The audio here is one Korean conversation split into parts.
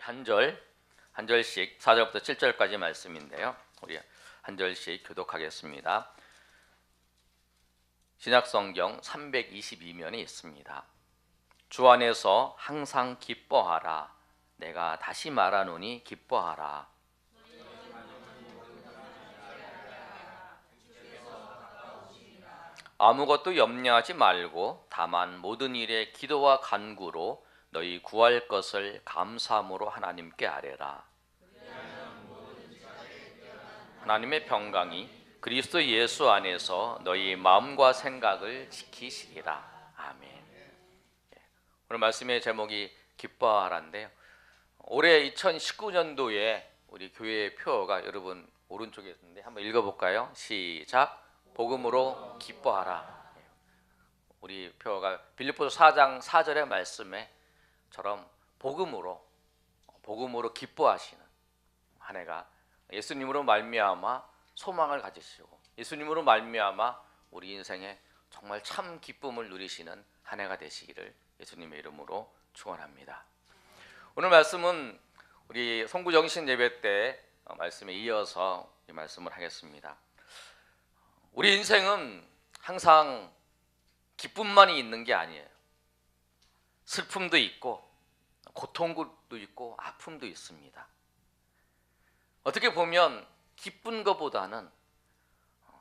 한 절씩 4절부터 7절까지 말씀인데요. 우리 한 절씩 교독하겠습니다. 신약성경 322면이 있습니다. 주 안에서 항상 기뻐하라. 내가 다시 말하노니 기뻐하라. 아무것도 염려하지 말고 다만 모든 일에 기도와 간구로 너희 구할 것을 감사함으로 하나님께 아뢰라. 하나님의 평강이 그리스도 예수 안에서 너희 마음과 생각을 지키시리라. 아멘. 오늘 말씀의 제목이 기뻐하라인데요. 올해 2019년도에 우리 교회의 표어가 여러분 오른쪽에 있는데 한번 읽어볼까요? 시작. 복음으로 기뻐하라. 우리 표어가 빌립보서 4장 4절의 말씀에처럼 복음으로 기뻐하시는 한 해가 예수님으로 말미암아 소망을 가지시고 예수님으로 말미암아 우리 인생에 정말 참 기쁨을 누리시는 한 해가 되시기를 예수님의 이름으로 축원합니다. 오늘 말씀은 우리 송구정신 예배 때 말씀에 이어서 이 말씀을 하겠습니다. 우리 인생은 항상 기쁨만이 있는 게 아니에요. 슬픔도 있고 고통도 있고 아픔도 있습니다. 어떻게 보면 기쁜 것보다는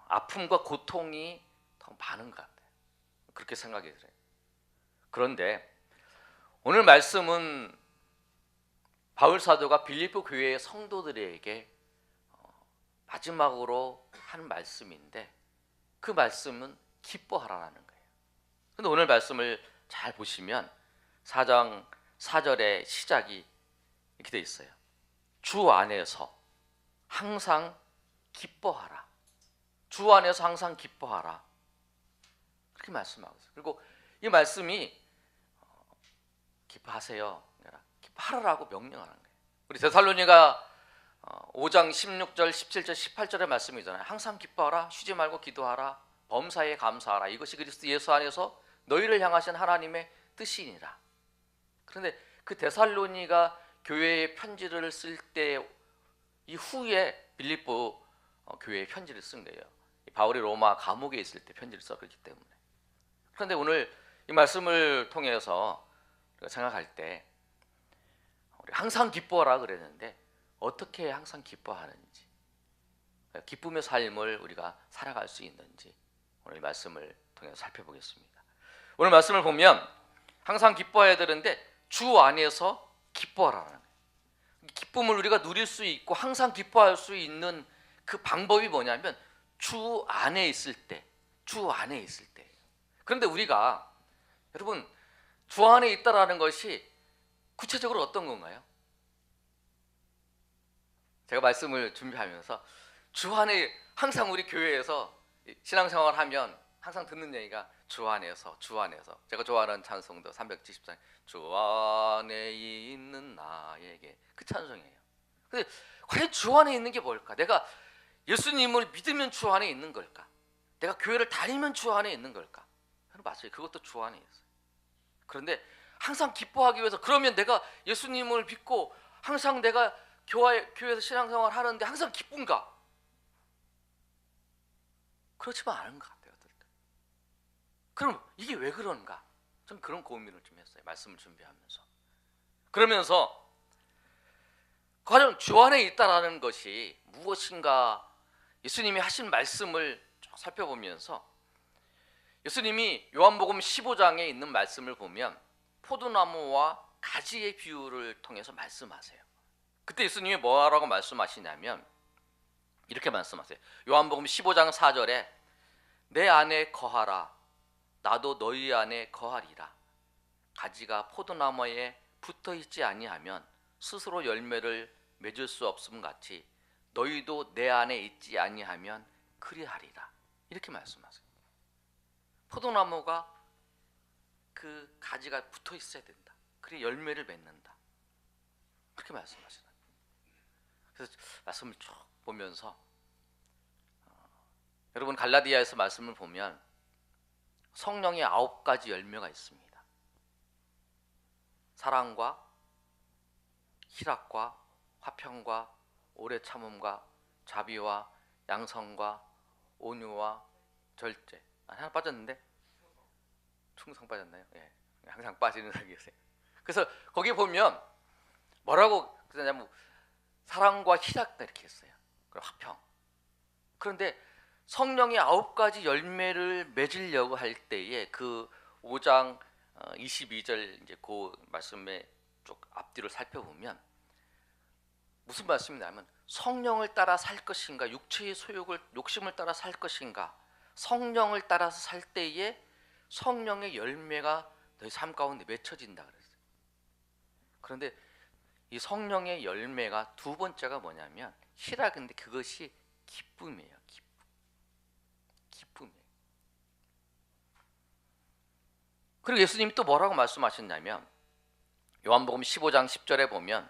아픔과 고통이 더 많은 것 같아요. 그렇게 생각이 들어요. 그런데 오늘 말씀은 바울 사도가 빌립보 교회의 성도들에게 마지막으로 한 말씀인데 그 말씀은 기뻐하라는 거예요. 그런데 오늘 말씀을 잘 보시면 4장 4절의 시작이 이렇게 돼 있어요. 주 안에서 항상 기뻐하라. 주 안에서 항상 기뻐하라. 그렇게 말씀하고 있어요. 그리고 이 말씀이 기뻐하세요, 기뻐하라고 명령하는 거예요. 우리 데살로니가 5장 16절, 17절, 18절의 말씀이잖아요. 항상 기뻐하라, 쉬지 말고 기도하라, 범사에 감사하라. 이것이 그리스도 예수 안에서 너희를 향하신 하나님의 뜻이니라. 그런데 그 데살로니가 교회의 편지를 쓸 때 이후에 빌립보 교회의 편지를 쓴 거예요. 바울이 로마 감옥에 있을 때 편지를 썼기 때문에. 그런데 오늘 이 말씀을 통해서 우리가 생각할 때 우리 항상 기뻐하라 그랬는데 어떻게 항상 기뻐하는지, 기쁨의 삶을 우리가 살아갈 수 있는지 오늘 말씀을 통해서 살펴보겠습니다. 오늘 말씀을 보면 항상 기뻐해야 되는데 주 안에서 기뻐하라는 거예요. 기쁨을 우리가 누릴 수 있고 항상 기뻐할 수 있는 그 방법이 뭐냐면 주 안에 있을 때, 주 안에 있을 때. 그런데 우리가 여러분 주 안에 있다라는 것이 구체적으로 어떤 건가요? 제가 말씀을 준비하면서 주 안에 항상 우리 교회에서 신앙생활을 하면 항상 듣는 얘기가 주 안에서 제가 좋아하는 찬송도 374 주 안에 있는 나에게 그 찬송이에요. 근데 과연 주 안에 있는 게 뭘까? 내가 예수님을 믿으면 주 안에 있는 걸까? 내가 교회를 다니면 주 안에 있는 걸까? 맞아요. 그것도 주 안에 있어요. 그런데 항상 기뻐하기 위해서 그러면 내가 예수님을 믿고 항상 내가 교회에서 신앙생활 하는데 항상 기쁜가? 그렇지만 않은 것 같아요. 그럼 이게 왜 그런가? 좀 그런 고민을 좀 했어요. 말씀을 준비하면서. 그러면서 과연 주 안에 있다라는 것이 무엇인가? 예수님이 하신 말씀을 쭉 살펴보면서 예수님이 요한복음 15장에 있는 말씀을 보면 포도나무와 가지의 비유를 통해서 말씀하세요. 그때 예수님이 뭐라고 말씀하시냐면 이렇게 말씀하세요. 요한복음 15장 4절에 내 안에 거하라 나도 너희 안에 거하리라. 가지가 포도나무에 붙어있지 아니하면 스스로 열매를 맺을 수 없음 같이 너희도 내 안에 있지 아니하면 그리하리라. 이렇게 말씀하세요. 포도나무가 그 가지가 붙어 있어야 된다. 그래 열매를 맺는다. 그렇게 말씀하시는. 그래서 말씀을 쭉 보면서 여러분 갈라디아에서 말씀을 보면 성령의 9가지 열매가 있습니다. 사랑과 희락과 화평과 오래 참음과 자비와 양성과 온유와 절제. 하나 빠졌는데 충성 빠졌나요? 예, 항상 빠지는 사람이 계세요. 그래서 거기 보면 뭐라고 그러냐면 사랑과 희락다 이렇게 했어요. 그리고 화평. 그런데 성령의 9가지 열매를 맺으려고 할 때에 그 5장 22절 이제 그 말씀에 쭉 앞뒤를 살펴보면 무슨 말씀이냐면 성령을 따라 살 것인가 육체의 소욕을 욕심을 따라 살 것인가 성령을 따라서 살 때에 성령의 열매가 너희 삶 가운데 맺혀진다 그랬어요. 그런데 이 성령의 열매가 두 번째가 뭐냐면 희락인데 그것이 기쁨이에요. 기쁨이에요. 그리고 예수님이 또 뭐라고 말씀하셨냐면 요한복음 15장 10절에 보면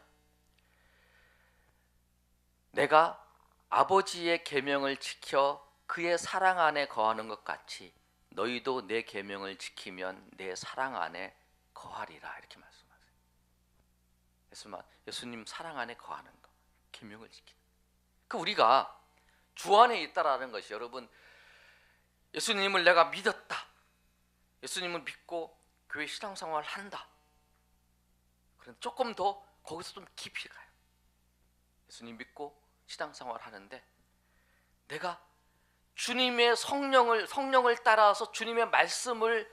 내가 아버지의 계명을 지켜 그의 사랑 안에 거하는 것 같이 너희도 내 계명을 지키면 내 사랑 안에 거하리라 이렇게 말씀하세요. 예수님 사랑 안에 거하는 것, 계명을 지키는. 그 우리가 주 안에 있다라는 것이 여러분 예수님을 내가 믿었다. 예수님을 믿고 교회 신앙생활을 한다. 그런데 조금 더 거기서 좀 깊이 가요. 예수님 믿고 신앙생활을 하는데 내가 주님의 성령을 따라서 주님의 말씀을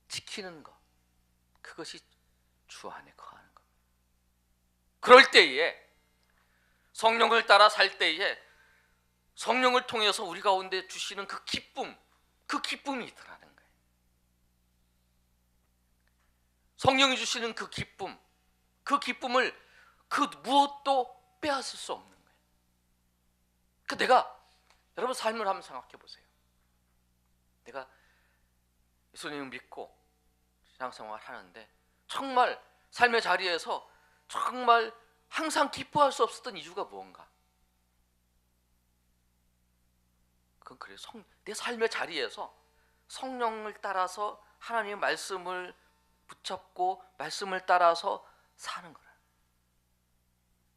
지키는 것, 그것이 주 안에 거하는 것. 그럴 때에 성령을 따라 살 때에 성령을 통해서 우리 가운데 주시는 그 기쁨이 있더라는 거예요. 성령이 주시는 그 기쁨을 그 무엇도 빼앗을 수 없는 거예요. 그 내가 여러분 삶을 한번 생각해 보세요. 내가 예수님을 믿고 신앙생활 하는데 정말 삶의 자리에서 정말 항상 기뻐할 수 없었던 이유가 무언가? 그건 그래요. 내 삶의 자리에서 성령을 따라서 하나님의 말씀을 붙잡고 말씀을 따라서 사는 거라.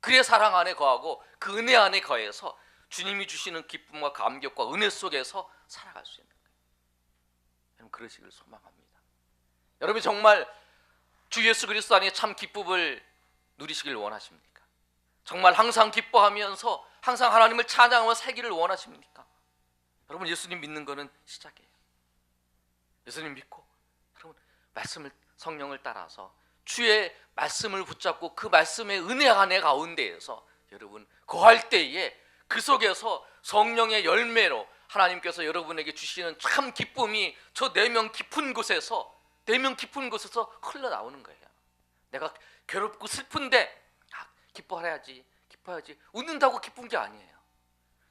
그의 사랑 안에 거하고 그 은혜 안에 거해서 주님이 주시는 기쁨과 감격과 은혜 속에서 살아갈 수 있는 거예요. 여러분 그러시길 소망합니다. 여러분 정말 주 예수 그리스도 안에 참 기쁨을 누리시길 원하십니까? 정말 항상 기뻐하면서 항상 하나님을 찬양하며 살기를 원하십니까? 여러분 예수님 믿는 거는 시작이에요. 예수님 믿고 여러분 성령을 따라서 주의 말씀을 붙잡고 그 말씀의 은혜 안에 가운데에서 여러분 거할 때에 그 속에서 성령의 열매로 하나님께서 여러분에게 주시는 참 기쁨이 저 내면 깊은 곳에서 흘러나오는 거예요. 내가 괴롭고 슬픈데 기뻐해야지 웃는다고 기쁜 게 아니에요.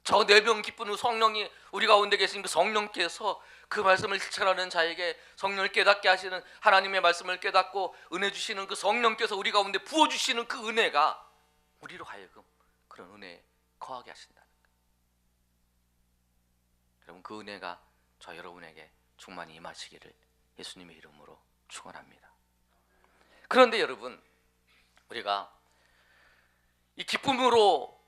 저 내면 기쁜 성령이 우리 가운데 계신 그 성령께서 그 말씀을 실천하는 자에게 성령을 깨닫게 하시는 하나님의 말씀을 깨닫고 은혜 주시는 그 성령께서 우리 가운데 부어주시는 그 은혜가 우리로 하여금 그런 은혜에 거하게 하신다는 거예요. 여러분 그 은혜가 저 여러분에게 충만히 임하시기를 예수님의 이름으로 축원합니다. 그런데 여러분 우리가 이 기쁨으로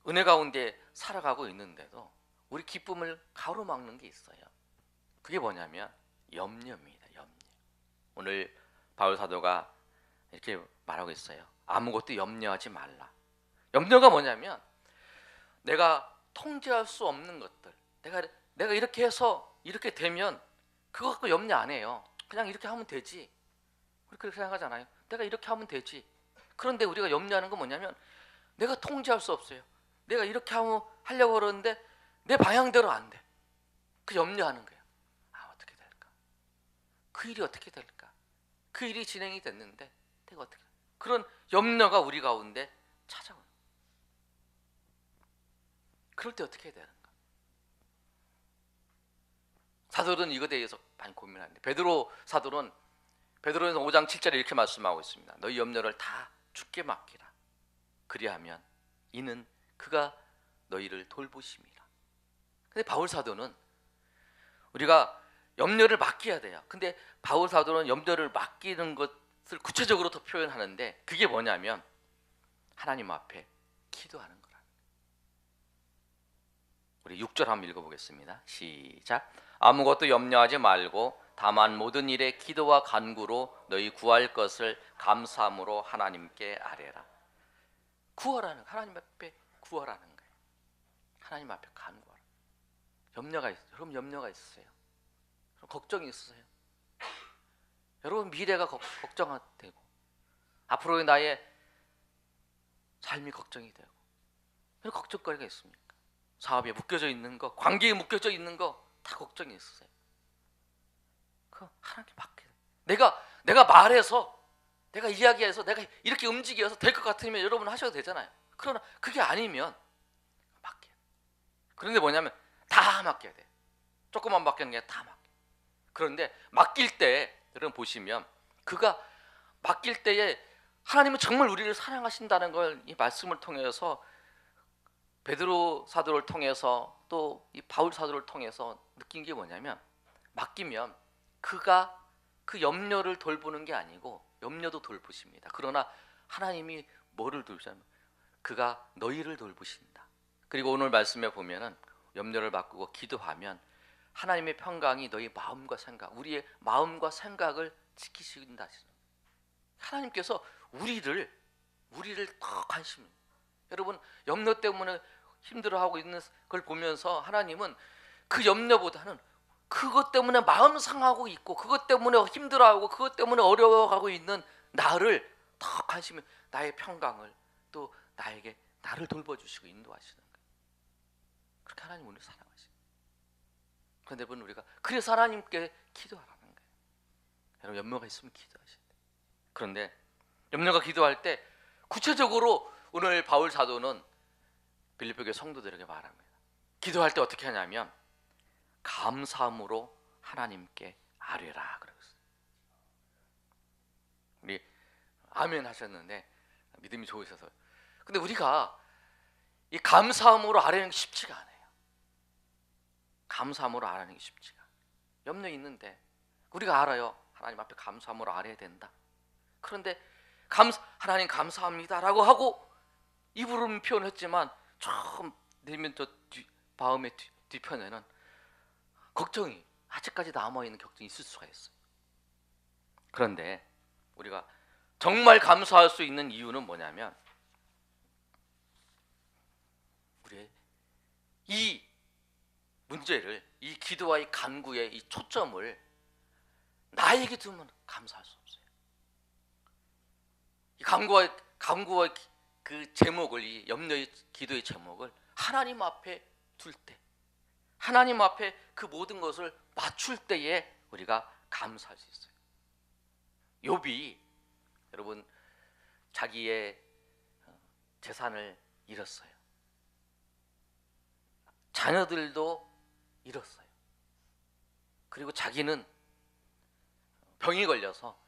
은혜 가운데 살아가고 있는데도 우리 기쁨을 가로막는 게 있어요. 그게 뭐냐면 염려입니다. 염려. 오늘 바울 사도가 이렇게 말하고 있어요. 아무것도 염려하지 말라. 염려가 뭐냐면 내가 통제할 수 없는 것들, 내가 이렇게 해서 이렇게 되면 그거 갖고 염려 안 해요. 그냥 이렇게 하면 되지. 우리 그렇게 생각하잖아요. 내가 이렇게 하면 되지. 그런데 우리가 염려하는 건 뭐냐면 내가 통제할 수 없어요. 내가 이렇게 하려고 그러는데 내 방향대로 안 돼. 그 염려하는 거예요. 어떻게 될까? 그 일이 어떻게 될까? 그 일이 진행이 됐는데 내가 어떻게? 그런 염려가 우리 가운데 찾아오는. 그럴 때 어떻게 해야 되는가? 사도는 이거에 대해서 많이 고민하는데 베드로 사도는 5장 7절에 이렇게 말씀하고 있습니다. 너희 염려를 다 주께 맡기라. 그리하면 이는 그가 너희를 돌보심이라. 근데 바울 사도는 우리가 염려를 맡겨야 돼요. 근데 바울 사도는 염려를 맡기는 것 구체적으로 더 표현하는데 그게 뭐냐면 하나님 앞에 기도하는 거라. 우리 6절 한번 읽어보겠습니다. 시작. 아무것도 염려하지 말고 다만 모든 일에 기도와 간구로 너희 구할 것을 감사함으로 하나님께 아뢰라. 구하라는, 하나님 앞에 구하라는 거예요. 하나님 앞에 간구하라. 염려가 있어요. 여러분 염려가 있으세요? 걱정이 있으세요? 여러분 미래가 걱정되고 앞으로의 나의 삶이 걱정이 되고 그런 걱정거리가 있습니까? 사업에 묶여져 있는 거, 관계에 묶여져 있는 거 다 걱정이 있으세요? 그 하나님께 맡겨요. 내가 말해서, 내가 이야기해서, 내가 이렇게 움직여서 될 것 같으면 여러분 하셔도 되잖아요. 그러나 그게 아니면 맡겨요. 그런데 뭐냐면 다 맡겨야 돼요. 조금만 맡기는 게 다 맡겨요. 그런데 맡길 때 여러분 보시면 그가 맡길 때에 하나님은 정말 우리를 사랑하신다는 걸 이 말씀을 통해서 베드로 사도를 통해서 또 이 바울 사도를 통해서 느낀 게 뭐냐면 맡기면 그가 그 염려를 돌보는 게 아니고 염려도 돌보십니다. 그러나 하나님이 뭐를 돌보냐면 그가 너희를 돌보신다. 그리고 오늘 말씀에 보면은 염려를 바꾸고 기도하면 하나님의 평강이 너희 마음과 생각, 우리의 마음과 생각을 지키신다. 하나님께서 우리를 더 관심. 여러분 염려 때문에 힘들어하고 있는 걸 보면서 하나님은 그 염려보다는 그것 때문에 마음 상하고 있고 그것 때문에 힘들어하고 그것 때문에 어려워하고 있는 나를 더 관심이, 나의 평강을 또 나를 돌봐주시고 인도하시는 거예요. 그렇게 하나님 우리를 사랑하시는 거예요. 그런데 여러분 우리가 그래서 하나님께 기도하라는 거예요. 여러분 염려가 있으면 기도하셔야 돼요. 그런데 염려가 기도할 때 구체적으로 오늘 바울 사도는 빌립보 교회 성도들에게 말합니다. 기도할 때 어떻게 하냐면 감사함으로 하나님께 아뢰라 그랬어요. 우리 아멘 하셨는데 믿음이 좋으셔서. 근데 우리가 이 감사함으로 아뢰는 게 쉽지가 않아요. 감사함으로 아뢰는 게 쉽지가 않아요. 염려 있는데 우리가 알아요. 하나님 앞에 감사함으로 아뢰야 된다. 그런데 하나님 감사합니다라고 하고 입으로는 표현했지만 좀 내면 저 마음의 뒤편에는 걱정이 아직까지 남아있는 걱정이 있을 수가 있어요. 그런데 우리가 정말 감사할 수 있는 이유는 뭐냐면 우리의 이 문제를, 이 기도와 이 간구의 이 초점을 나에게 두면 감사할 수 없어요. 이 간구와 그 제목을, 이 염려의 기도의 제목을 하나님 앞에 둘 때, 하나님 앞에 그 모든 것을 맞출 때에 우리가 감사할 수 있어요. 욥이 여러분 자기의 재산을 잃었어요. 자녀들도 잃었어요. 그리고 자기는 병이 걸려서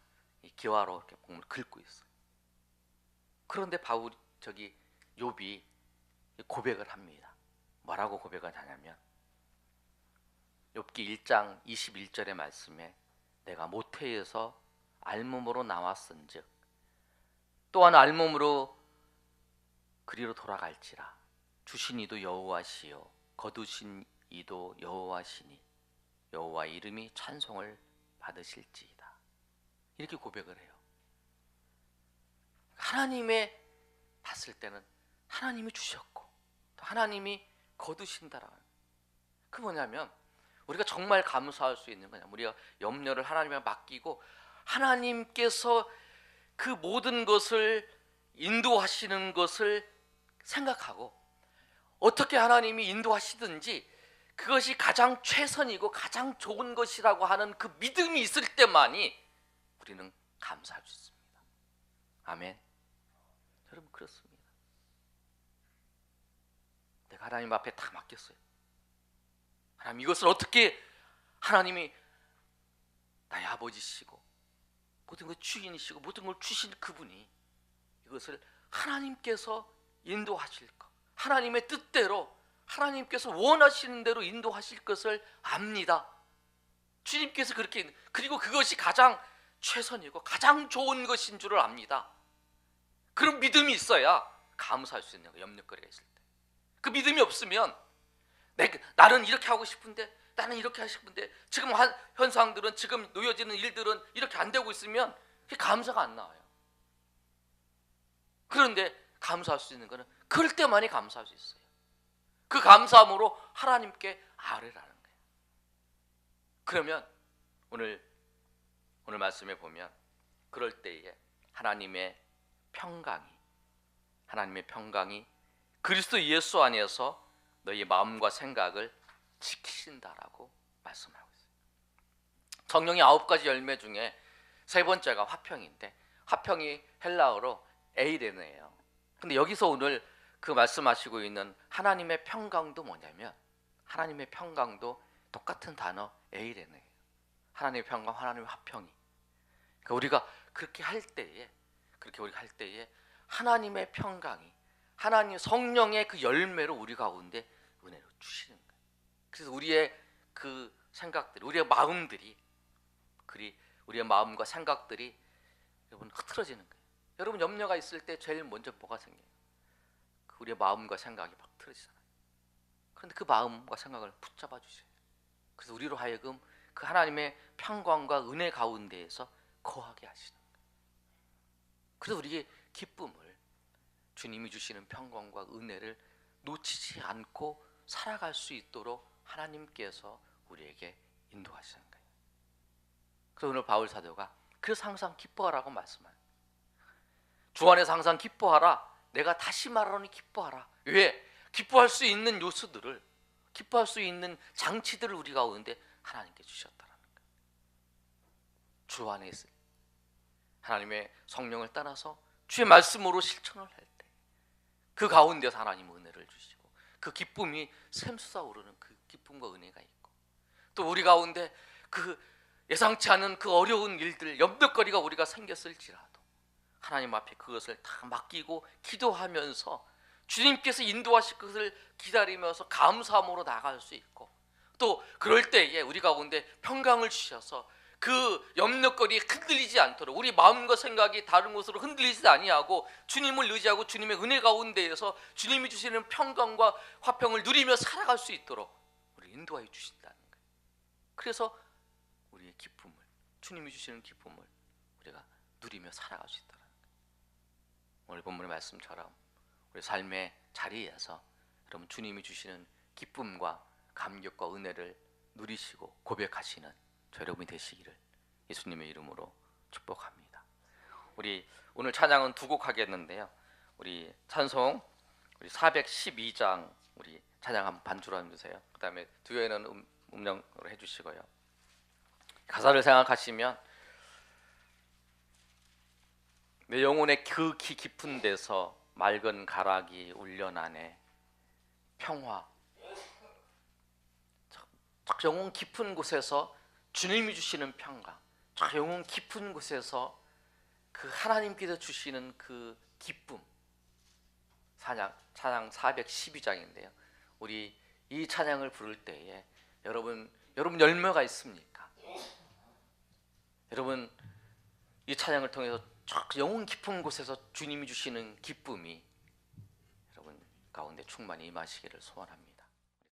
기와로 이렇게 몸을 긁고 있어요. 그런데 욥이 고백을 합니다. 뭐라고 고백을 하냐면 욥기 1장 21절의 말씀에 내가 모태에서 알몸으로 나왔은즉 또한 알몸으로 그리로 돌아갈지라 주신 이도 여호와시요 거두신 이도 여호와시니 여호와 이름이 찬송을 받으실지이다. 이렇게 고백을 해요. 하나님의 봤을 때는 하나님이 주셨고 또 하나님이 거두신다라는, 그 뭐냐면 우리가 정말 감사할 수 있는 거냐, 우리가 염려를 하나님에 맡기고 하나님께서 그 모든 것을 인도하시는 것을 생각하고 어떻게 하나님이 인도하시든지 그것이 가장 최선이고 가장 좋은 것이라고 하는 그 믿음이 있을 때만이 우리는 감사할 수 있습니다. 아멘. 여러분 그렇습니다. 내가 하나님 앞에 다 맡겼어요. 하나님 이것을 어떻게, 하나님이 나의 아버지시고 모든 것 주인이시고 모든 걸 주신 그분이 이것을 하나님께서 인도하실 것, 하나님의 뜻대로 하나님께서 원하시는 대로 인도하실 것을 압니다. 주님께서 그렇게, 그리고 그것이 가장 최선이고 가장 좋은 것인 줄을 압니다. 그런 믿음이 있어야 감사할 수 있는 거예요. 염려거리가 있을 때. 그 믿음이 없으면 나는 이렇게 하고 싶은데, 나는 이렇게 하고 싶은데, 지금 현상들은, 지금 놓여지는 일들은 이렇게 안 되고 있으면 그게 감사가 안 나와요. 그런데 감사할 수 있는 거는 그럴 때만이 감사할 수 있어요. 그 감사함으로 하나님께 아뢰라는 거예요. 그러면 오늘 말씀에 보면 그럴 때에 하나님의 평강이 그리스도 예수 안에서 너희 마음과 생각을 지키신다라고 말씀하고 있어요. 성령의 9가지 열매 중에 세 번째가 화평인데, 화평이 헬라어로 에이레네예요. 근데 여기서 오늘 그 말씀하시고 있는 하나님의 평강도 뭐냐면, 하나님의 평강도 똑같은 단어 에이레네예요. 하나님의 평강, 하나님의 화평이. 그러니까 우리가 그렇게 할 때에 하나님의 평강이, 하나님 성령의 그 열매로 우리 가운데 은혜로 주시는 거예요. 그래서 우리의 그 생각들이, 우리의 마음과 생각들이 여러분 흐트러지는 거예요. 여러분 염려가 있을 때 제일 먼저 뭐가 생겨요? 우리의 마음과 생각이 막 흐트러지잖아요. 그런데 그 마음과 생각을 붙잡아 주셔요. 그래서 우리로 하여금 그 하나님의 평강과 은혜 가운데에서 거하게 하시는 거예요. 그래서 우리의 기쁨을, 주님이 주시는 평강과 은혜를 놓치지 않고 살아갈 수 있도록 하나님께서 우리에게 인도하시는 거예요. 그래서 오늘 바울 사도가 그래서 항상 기뻐하라고 말씀해요. 주 안에서 항상 기뻐하라. 내가 다시 말하노니 기뻐하라. 왜? 기뻐할 수 있는 요소들을, 기뻐할 수 있는 장치들을 우리 가운데 하나님께 주셨다는 거예요. 주 안에 있을 하나님의 성령을 따라서 주의 말씀으로 실천을 할 때 그 가운데서 하나님 은혜를 주시고, 그 기쁨이 샘솟아 오르는 그 기쁨과 은혜가 있고, 또 우리 가운데 그 예상치 않은 그 어려운 일들, 염려거리가 우리가 생겼을지라도 하나님 앞에 그것을 다 맡기고 기도하면서 주님께서 인도하실 것을 기다리면서 감사함으로 나아갈 수 있고, 또 그럴 때에 우리 가운데 평강을 주셔서 그 염려거리에 흔들리지 않도록, 우리 마음과 생각이 다른 곳으로 흔들리지 아니하고 주님을 의지하고 주님의 은혜 가운데에서 주님이 주시는 평강과 화평을 누리며 살아갈 수 있도록 우리 인도하여 주신다는 거예요. 그래서 우리의 기쁨을, 주님이 주시는 기쁨을 우리가 누리며 살아갈 수 있다는 거예요. 오늘 본문의 말씀처럼 우리 삶의 자리에서 여러분 주님이 주시는 기쁨과 감격과 은혜를 누리시고 고백하시는 저 여러분이 되시기를 예수님의 이름으로 축복합니다. 우리 오늘 찬양은 두 곡 하겠는데요. 우리 찬송 우리 412장 우리 찬양 한번 반주로 해주세요. 그 다음에 뒤에는 음령으로 해주시고요. 가사를 생각하시면 내 영혼의 그 깊은 데서 맑은 가락이 울려나네 평화. 저 영혼 깊은 곳에서 주님이 주시는 평강, 저 영혼 깊은 곳에서 그 하나님께서 주시는 그 기쁨. 찬양 412장인데요. 우리 이 찬양을 부를 때에 여러분 열매가 있습니까? 여러분 이 찬양을 통해서 저 영혼 깊은 곳에서 주님이 주시는 기쁨이 여러분 가운데 충만히 임하시기를 소원합니다.